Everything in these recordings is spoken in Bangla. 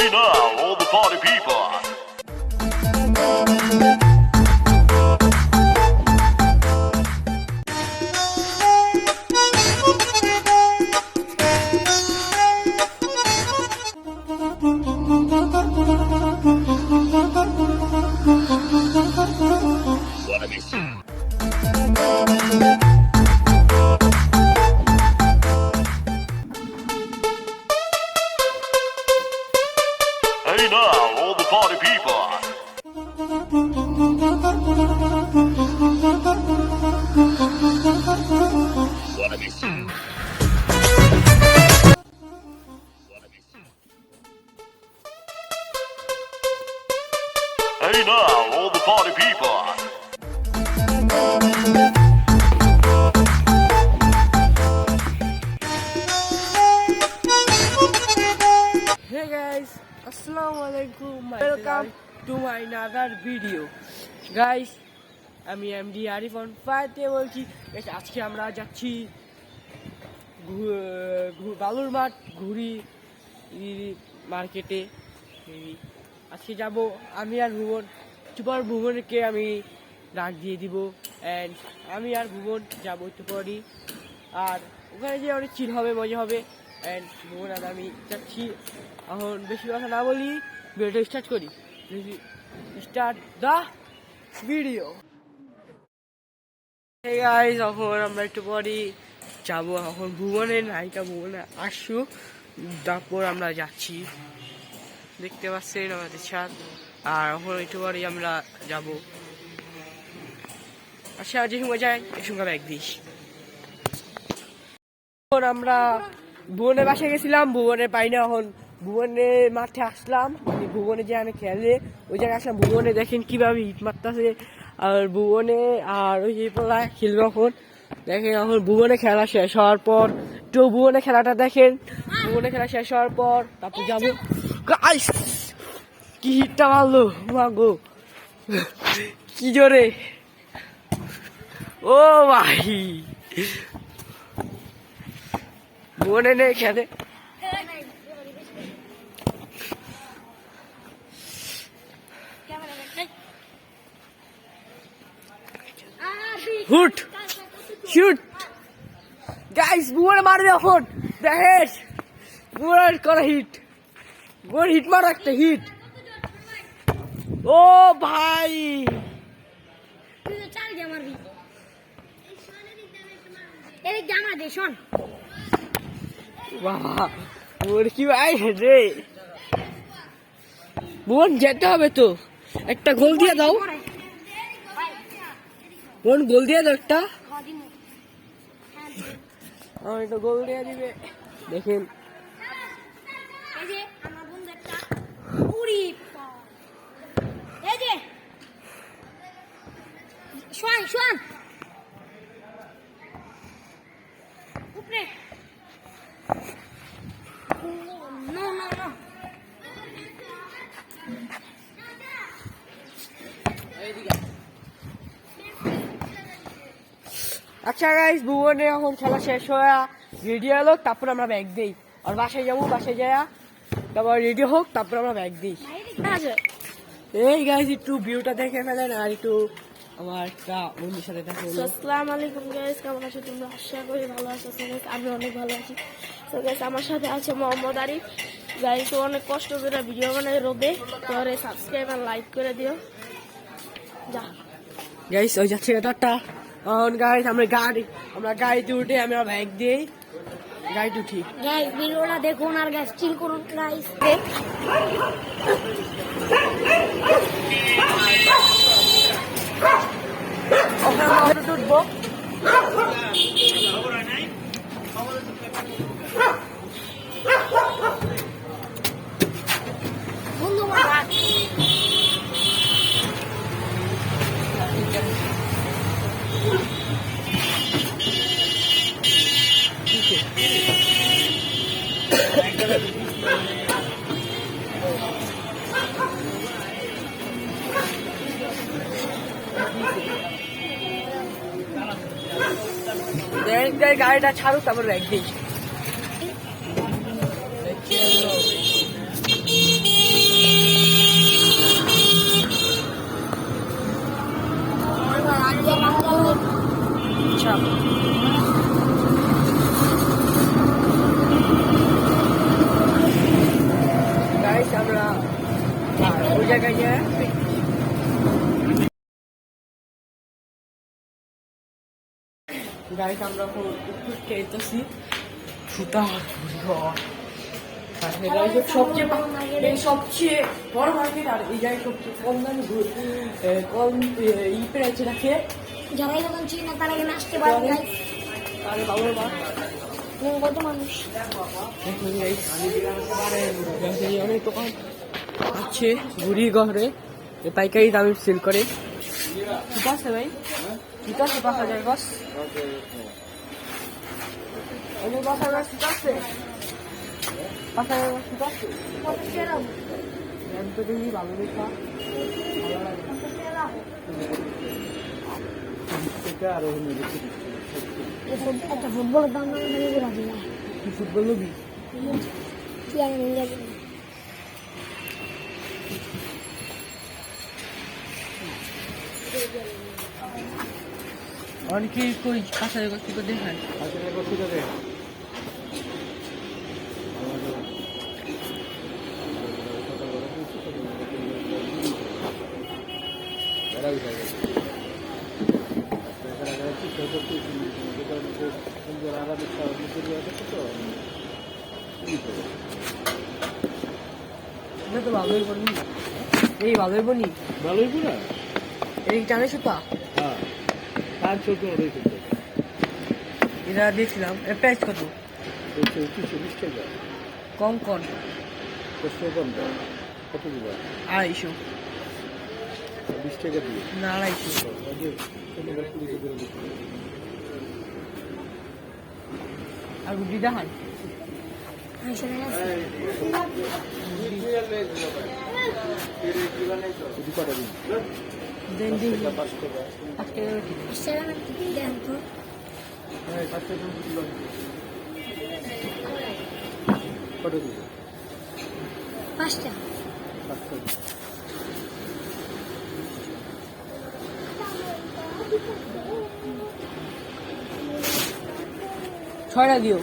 Hey now, all the party people. Hey now, all the party people. Hey now, all the party people. Hey guys, Assalamualaikum. Welcome to my another video. Guys, আমি এমডি আরিফন ফাইতে বলছি। Guys, আজকে আমরা যাচ্ছি বালুর মাঠ ঘুরি মার্কেটে। আজকে যাব আমি আর ভুবন। একটু ভুবনকে আমি ডাক দিয়ে দিব অ্যান্ড আমি আর ভুবন যাবো একটু পরই। আর ওখানে যে অনেক চিল হবে, মজা হবে অ্যান্ড ভুবন আর আমি যাচ্ছি। এখন বেশি কথা না বলি, ভিডিওটা স্টার্ট করি। Start the video. Hey guys, এখন আমরা একটু পরই যাবো। এখন ভুবনের নায়িকা ভুবনে আসুক, তারপর আমরা যাচ্ছি। দেখতে পাচ্ছেন আমাদের ছাদ। আর এখন একটু পরেই আমরা যাব। আচ্ছা, যে সময় যাই এ সময় ব্যাগ দিস। এখন আমরা ভুবনের বাসায় গেছিলাম, ভুবনে পাই না। এখন ভুবনের মাঠে আসলাম, ভুবনে যে আমি খেলে ওই জায়গায় আসলাম। ভুবনে দেখেন কিভাবে ইট মারতেছে। আর ভুবনে আর ওই যে পলায় খেলবে। এখন দেখেন, এখন ভুবনে খেলা শেষ হওয়ার পর তো ভুবনে খেলাটা দেখেন। ভুবনে খেলা শেষ হওয়ার পর তারপর যাবো। গাইস, কি হিটটা মারলো, মাগো কি জোরে! ও ভাই, ভুবনে নেই খেলে। হুট শুট গাইস, ভুবনে মারবে এখন। দেখেন ভুবনের করা হিট, ভুবন হিট মারো একটা হিট। ও ভাই, বাবা ভুবন কি ভাই রে! ভুবন যেতে হবে তো, একটা গোল দিয়ে দাও। ভুবন গোল দিয়ে দাও একটা। একটা গোল দিয়ে দিবে। দেখেন আচ্ছা গাইস, ভুবনে এখন খেলা শেষ হয়ে রেডি হলো, তারপর আমরা ব্যাগ দিই। আর বাসায় যাবো, বাসায় যাইয়া তারপর রেডি হোক, তারপর আমরা ব্যাগ দিই। এই গাইস, একটু ভিউটা দেখে ফেলেন আর একটু আমার একটা বন্ধুর সাথে দেখা হলো। আসসালামু আলাইকুম গাইস, কেমন আছো তোমরা? আশা করি ভালো আছো। আমি অনেক ভালো আছি। তো গাইস, আমার সাথে আছে মোহাম্মদ আরিফ। গাইস, ও অনেক কষ্ট করে ভিডিও বানায় রোদে, তোরে সাবস্ক্রাইব আর লাইক করে দিও। যা গাইস, ওই যাচ্ছে টাটা। গাইস, আমরা গাড়িতে উঠে আমরা ব্যাগ দিই, গাড়িতে উঠি। গাইস, ভিডিওটা দেখুন আর গাইস চিল করুন গাইস। ওখানে উঠবো। বন্ধু আমার গাড়িটা ছাড়ুক, তারপর ব্যাগ দিই। আচ্ছা গাইস আমরা ওই জায়গায় গিয়ে গাইস আমরা খেতেছি সুতা সবচেয়ে বড় মার্কেট আর এই জায়গায় সবচেয়ে কম দামে কম প্রাইসে রাখে যারা যখন চিনে তারা এখানে আসতে পারে guys। আরে বাবা মা কত মানুষ দেখুন গাইস অনেক দোকান আছে ঘুরি ঘরে পাইকারি দামে সেল করে ঠিক আছে ভাই ঠিক আছে 5,000 গছ অনেক 5,000 ঠিক আছে 5,000 ঠিক আছে তো দেখি ভালো দেখা একটা ফুটবলের দাম রাজি না কি ফুটবল লবি কি আমি নিয়ে যাবো অনেকে কই কাঁচা কি করে দেখায় না তো ভালোই বলি এই ভালোই বলি ভালোই পুরা এই জানে সুতা হ্যাঁ 500 করে রেখেছে এটা দেখছিলাম এর প্রাইস কত 220 টাকা কম কম কষ্ট কম দাম কত দিবা 250 20 টাকা দিয়ে না 250 আগে শনিবার 20 টাকা করে দিচ্ছি আর গুডি দেখান যদি কটা দিন দেন দিন 5 টাকা 5 টাকা রাখি দেন তো হ্যাঁ 5 টাকা দিলাম কটা দিবে 5টা 5 টাকা ছয়টা দিও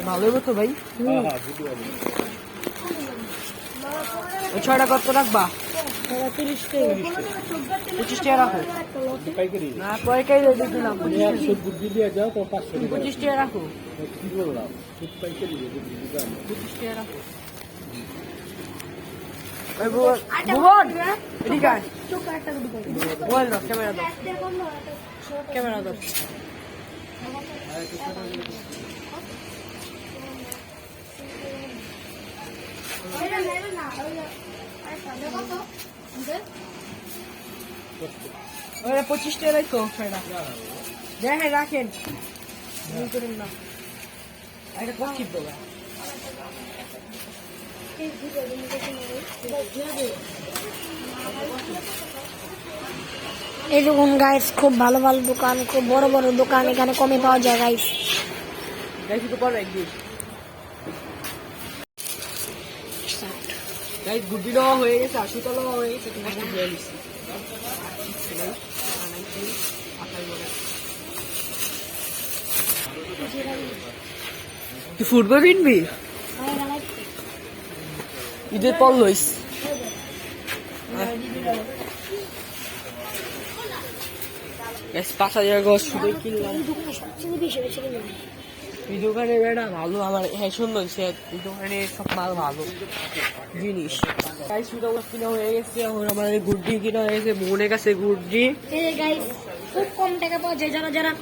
ভালোই তো ভাই হ্যাঁ হ্যাঁ বুঝতে পারছি ওই 6টা কত রাখবা 30 টাকা 25 টাকা রাখো পাইকারি না পাইকারি দিয়ে দিলাম 100 বুদ্ধি দিয়ে যাও তো 500 টাকা 25 টাকা রাখো কি বললাম খুব পাইকারি দিয়ে দিলাম 25 টাকা রাখো এই ভুবন এদিকে আয় চোখ একটা দুটো মোবাইল দাও ক্যামেরা দাও ক্যামেরা দাও ওরা 25 টাকা রাখো ছয়টা দেখেন রাখেন ভুল করেন না এটা কষ্ট দেবো এই দেখুন গাইস খুব ভালো ভালো দোকান খুব বড় বড় দোকান এখানে কমে পাওয়া যায় গাইস দেখি তো পরে একদিন গাইস গুড্ডি দেওয়া হয়ে গেছে আশুটা দেওয়া হয়ে গেছে তোমার তো দিয়ে নিচ্ছি তুই ফুটবল কিনবি ঈদের পর লইস গাইস 5,000 গজ শুধু কিনলাম এই দোকানে বেড়া ভালো আমার হ্যাঁ সুন্দর সে এই দোকানে সব মাল ভালো জিনিস তাই সুতো কিনা হয়ে গেছে এখন আমাদের গুড্ডি কিনা হয়ে গেছে বোনের কাছে গুড্ডি গাইস খুব কম টাকা পাওয়া যায় যারা যারা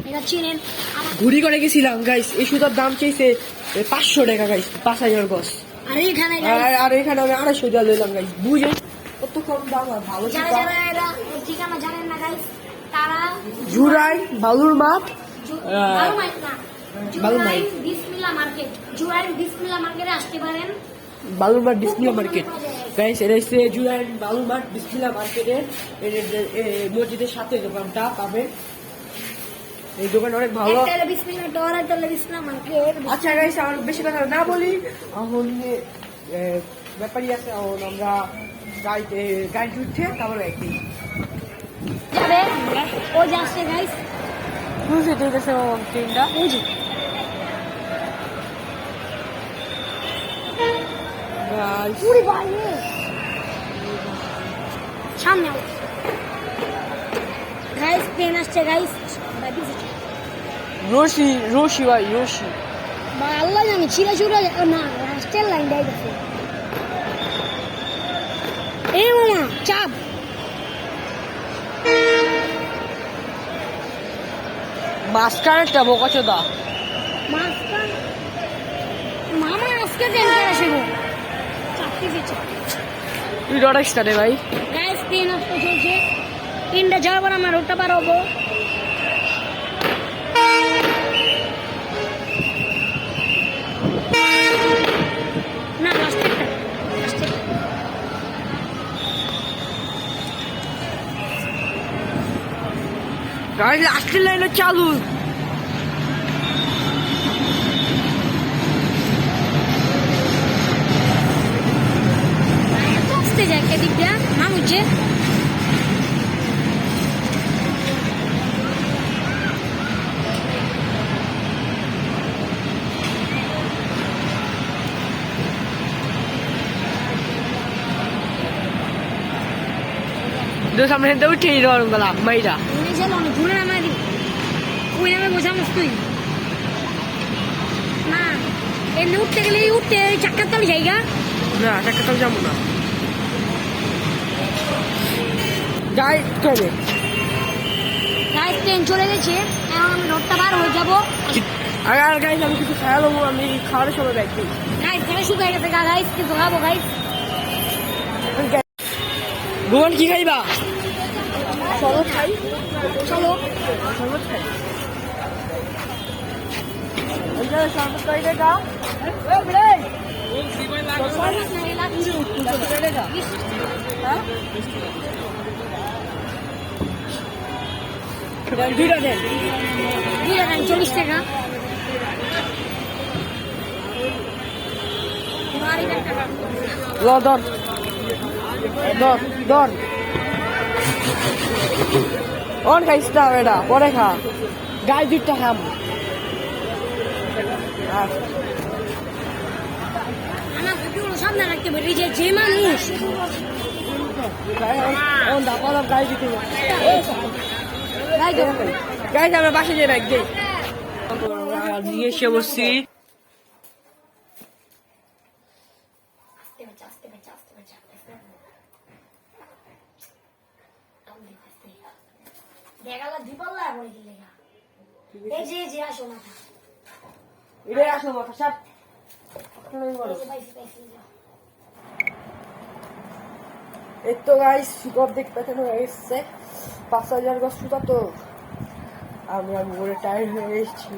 এটা চিনেন ঘুরি করে গেছিলাম গাইস এই সুতার দাম চেয়েছে 500 টাকা গাইস 5,000 গজ আর এখানে আর এখানে আমি 250 টাকা লইলাম গাইস বুঝে কত কম দাম আর ভালো যারা সুতা যারা এরা ঠিকানা জানেন না গাইস তারা জুরাই বালুর মাঠ ভালো মাইক না ভালো জুরাইন মাইক। বিসমিল্লাহ মার্কেট জুরাইন বিসমিল্লাহ মার্কেটে আসতে পারেন বালুর মাঠ ডিসপ্লে মার্কেট গাইস এটা হচ্ছে জুরাইন বালুর মাঠ ডিসপ্লে মার্কেটের মসজিদের সাথে দোকানটা পাবে এই দোকান অনেক ভালো। একটা বিসমিল্লাহ ডর আর তাহলে বিসমিল্লাহ মানকে আচ্ছা গাইস, আমার বেশি কথা না বলি, এখন ব্যাপারই আছে, এখন আমরা গাড়ি উঠছে তারপরে একটি যাবে ও যাচ্ছে গাইস বুঝতে দেখেছে ট্রেনটা। বুঝি গাইস পুরি বাইরে সামনে গাইস ট্রেন আসছে গাইস রশি ভাই রশি বা আল্লাহ জানি ছিঁড়া ছুড়া না রাস্তার লাইন দেয় গেছে এই মামা চাপ মাঝখানেরটা বোকাচোদা। মাস্টার মামা আজকে ট্রেন করে আসবো চাকরি দিচ্ছে তুই ডরেক্স রে ভাই। গাইস ট্রেন আসতে চলছে ট্রেনটা যাওয়ার আমার রোডটা পার হবো না লাস্টেরটা গাড়ি লাস্টের লাইনে চালু। আসতে যায় এদিক দিয়ে নামুচ্ছে দু সামনে হেঁটে উঠে রং গলা মাইরা উনি চলো অনেক ঘুরে নামাই দিই ওই নামে বোঝামস তুই না এমনি উঠতে গেলে উঠতে চাক্কার তলে জায়গা না টাকা তো যাবো না। যাই চলে গাইস ট্রেন চলে গেছে এখন আমি রোডটা পার হয়ে যাবো আর গাইজ আমি কিছু খেয়াল হবো, আমি খাওয়ার সময় ব্যাগ দিই। গাইস গাড়ি শুকাই গেছে গাইস কিন্তু খাবো গাইস ভুবন কি খাইবা? শরবত খাই। চলো শরবত খাই। শরবত খাই দেখা দুইটা দেন 40 টাকা ধর ধর ধর অন খাইস না এটা পরে খা গাই দুইটা খাম। আমার ভিডিওগুলো সামনে রাখতে পারি যে মানুষ গাই দিতে গাই দেবো গাই আমরা বাসে যে ব্যাগ দিই নিয়ে এসে বসছি। দেখালা দিপাল্লা বলে দিলে এই যে আসো না এটাই আসো মাথা সাপ এই তো গাইস শিকড় দেখতে হয়ে এসছে 5000 গজ সুতা। তো আমরা মোড়ে টায়ার হয়ে এসেছি।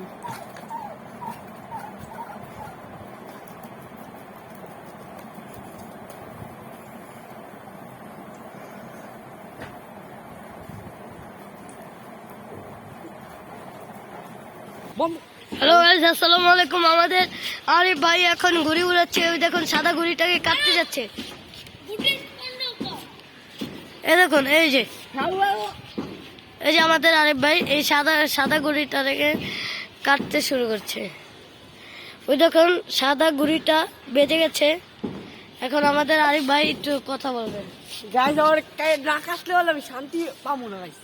হ্যালো গাইস আসসালামু আলাইকুম আমাদের আরিফ ভাই এখন ঘুড়ি উড়াচ্ছে ওই দেখুন সাদা ঘুড়িটাকে কাটতে যাচ্ছে এই দেখুন এই যে আমাদের আরিফ ভাই এই সাদা ঘুড়িটাকে কাটতে শুরু করছে ওই দেখুন সাদা ঘুড়িটা বেজে গেছে এখন আমাদের আরিফ ভাই একটু কথা বলবেন। গাইস আমার না কাটলে হলে আমি শান্তি পাবো না গাইস,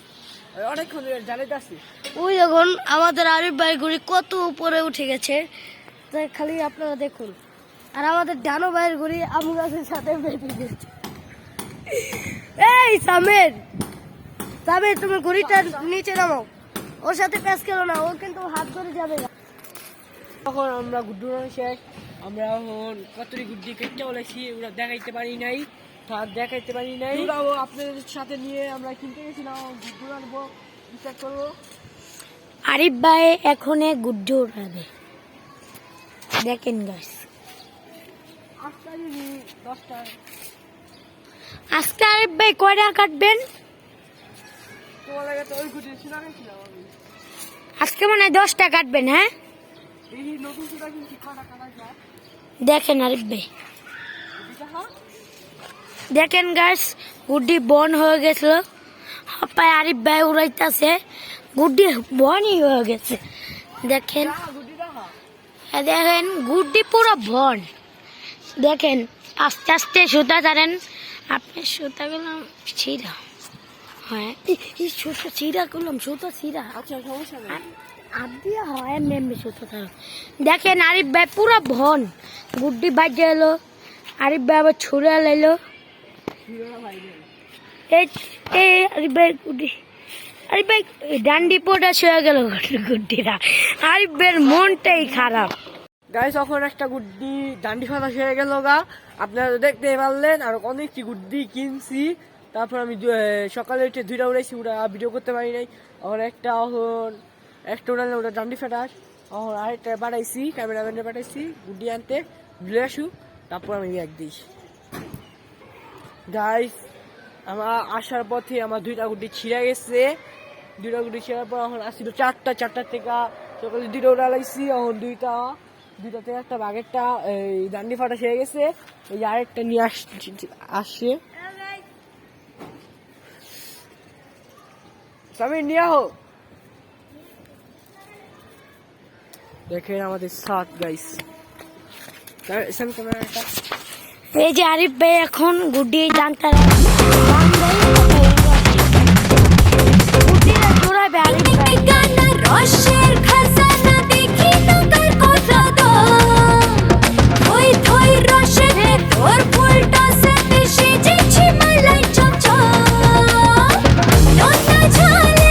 অনেকক্ষণ জানাইতে আসি। ওই দেখুন আমাদের আরিফ ভাই ঘুড়ি কত উপরে উঠে গেছে তাই খালি আপনারা দেখুন আর আমাদের ডানো ভাইয়ের ঘুড়ি আমু গাছের সাথে বেঁধে গেছে। এই সামের তুমি ঘুড়িটা নিচে নামাও ওর সাথে প্যাস খেলো না ও কিন্তু হাত ধরে যাবে না। তখন আমরা গুড্ডু শেষ আমরা এখন কতরি গুড্ডি কেটে বলেছি ওরা দেখাইতে পারি নাই ওরাও আপনাদের সাথে নিয়ে আমরা কিনতে গেছিলাম গুড্ডু আনবো বিচার করবো। আরিফ ভাই এখন গুড্ডু উড়াবে দেখেন গাইস 10টা আজকে আরিফ ভাই কয়টা কাটবেন? তোমার লাগে তো ওই গুড্ডি ছিল আমি আজকে মনে হয় 10টা কাটবেন। হ্যাঁ এই নতুন সুতা কিনছি কটা কাটা যায় দেখেন আরিফ ভাই, দেখেন গাইস গুড্ডি বন হয়ে গেছিল, হাপায় আরিফ ভাই উড়াইতেছে, গুড্ডি বনই হয়ে গেছে। দেখেন দেখেন গুড্ডি পুরো বন। দেখেন আস্তে আস্তে সুতা ছাড়েন, আপনি সুতা গেলাম ছিঁড়া, হ্যাঁ এই সুতা ছিঁড়া করলাম, সুতা ছিঁড়া। আচ্ছা সমস্যা নেই আদি হয় এমনি সুতা ছাড়া। দেখেন আরিফ ভাই পুরো বন, গুড্ডি বাজে এলো, আরিফ ভাই আবার ছুড়ে লাইলো। এই এই আরিফ ভাই গুড্ডি, আরিফ ভাই ডান্ডি পোটা শুয়ে গেল গুড্ডিরা, আরিফ ভাইয়ের মনটাই খারাপ। গাইস তখন একটা গুড্ডি ডান্ডি ফাটা হয়ে গেল গা, আপনারা তো দেখতে পারলেন। আর অনেকটি গুড্ডি কিনছি, তারপর আমি সকালে উঠে 2টা উড়াইছি, ওটা ভিডিও করতে পারি নাই। এখন একটা উড়ালে ওটা ডান্ডি ফাটাস, এখন আরেকটা পাঠাইছি, ক্যামেরাম্যানে পাঠাইছি গুড্ডি আনতে, ভুলে আসু, তারপর আমি ব্যাগ দিই। গাইস আমার আসার পথে আমার 2টা গুড্ডি ছিঁড়ে গেছে, 2টা গুড্ডি ছিঁড়ার পর এখন আসছিল 4টার থেকে সকালে 2টা উড়ালাইছি, এখন 2টা থেকে একটা বাঘেরটা এই ডান্ডি ফাটা হয়ে গেছে, এই আরেকটা নিয়ে আসছে। সামির নিয়ে আহ, দেখেন আমাদের সাত গাইস। ক্যামেরাটা এই যে আরিফ ভাই এখন গুড্ডি জানতে গুড্ডিরা জোড়াবে আরিফ ভাই। রসের খাজানা দেখি তোর কথা দো, থই থই রসে তোর ফুলটা সেতে সেজেছি মালাই চমচম, নোনা ঝালে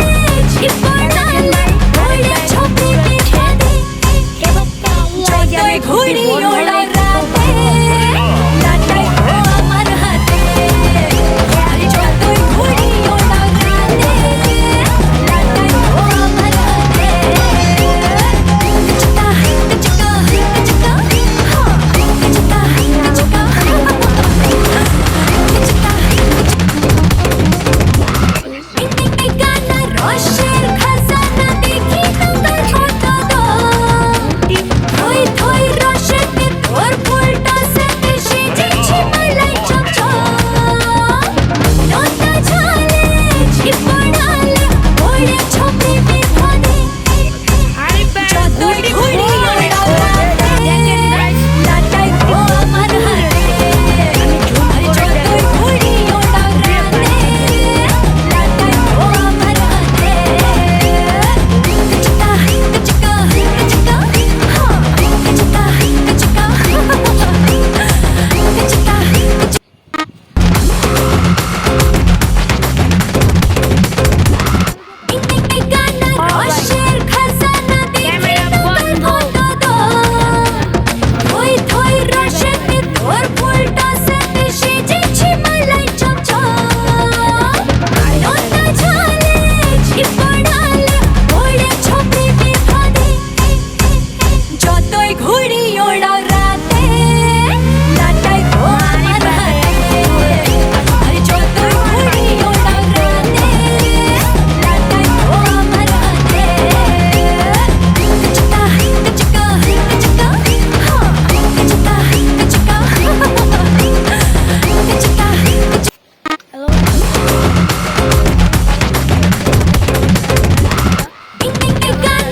ঝিপড়ালে ওরে ছবি পিঠে দে, যতই ঘুড়ি ওড়াই রাতে লাটাই ও আমার হাতে, আরে যতই ঘুড়ি ওড়াই রাতে লাটাই ও আমার হাতে, চিকা চিকা চিকা হ্যাঁ চিকা চিকা চিকা রসের খাজানা দেখি তোর কথা দো, থই থই রসে তোর ফুলটা সেতে সেজেছি মালাই চমচম, নোনা ঝালে ঝিপড়ালে ওরে ছবি পিঠে দে, যতই ঘুড়ি ওড়াও রাতে লাটাই ও আমার হাতে, আরে যতই ঘুড়ি ওড়াও রাতে লাটাই ও আমার হাতে, চিকা চিকা চিকা হ্যাঁ চিকা চিকা রসের খাজানা দেখি তোর কথা দো, থই থই রসে তোর ফুলটা সেতে সেজেছি মালাই চমচম, নোনা ঝালে ঝিপড়ালে ওরে ছবি পিঠে দে, যতই ঘুড়ি ওড়াও রাতে লাটাই ও আমার হাতে, আরে যতই ঘুড়ি ওড়াও রাতে লাটাই ও আমার হাতে, চিকা চিকা চিকা হ্যাঁ চিকা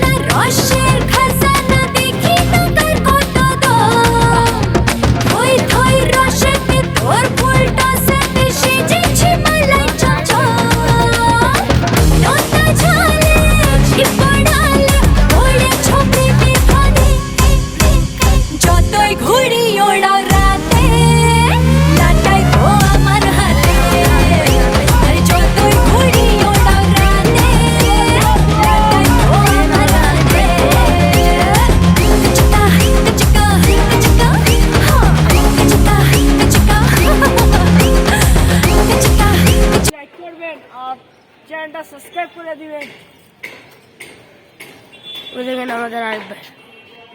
চিকা চিকা। রসের খাজানা দেখি তোর কথা দো, থই থই রসে তোর ফুলটা সেতে সেজেছি মালাই চমচম, নোনা ঝালে ঝিপড়ালে ওরে ছবি পিঠে দে, যতই ঘুড়ি ওড়াও রাতে লাটাই ও আমার হাতে, আরে যতই ঘুড়ি ওড়াও রাতে লাটাই ও আমার হাতে, চিকা চিকা চিকা হ্যাঁ চিকা চিকা চিকা। লাইক করবেন আর চ্যানেলটা সাবস্ক্রাইব করে দিবেন। দেখেন আমাদের আরিফ ভাই,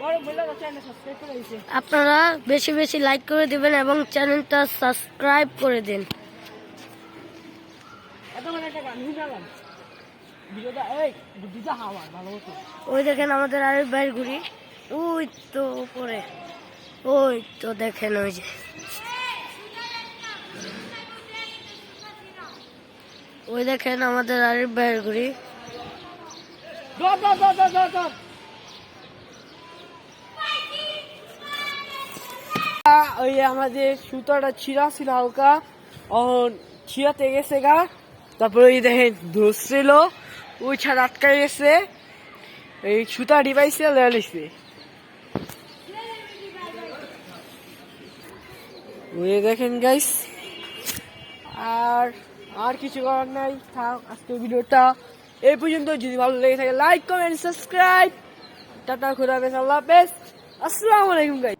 বড় বলে চ্যানেলটা সাবস্ক্রাইব করে দিয়েছে। আপনারা বেশি বেশি লাইক করে দিবেন এবং চ্যানেলটা সাবস্ক্রাইব করে দিন। এত মানে একটা গান শুনলাম ভিডিওটা এই বুদ্ধিটা হাওয়া ভালো মতো। ওই দেখেন আমাদের আরিফ ভাইয়ের ঘুড়ি, ওই তো উপরে, ওই তো দেখেন ওই যে, ওই দেখেন আমাদের আরিফ ভাইয়ের ঘুড়ি। ধর ধর ধর ধর ধর ধর। ওই আমাদের সুতাটা ছিঁড়া ছিল হালকা, এখন ছিঁড়াতে গেছে গা, তারপরে ওই দেখেন ধরছিল, ওই ছাড় আটকাই গেছে, এই সুতা ডিভাইসে লেগেছে। ওই দেখেন গাইস, আর কিছু করার নাই, থাক আজকের ভিডিওটা এই পর্যন্ত। যদি ভালো লেগে থাকে লাইক কমেন্ট সাবস্ক্রাইব। টাটা, খুদা হাফেজ, আল্লাহ হাফেজ, আসসালামু আলাইকুম গাইস।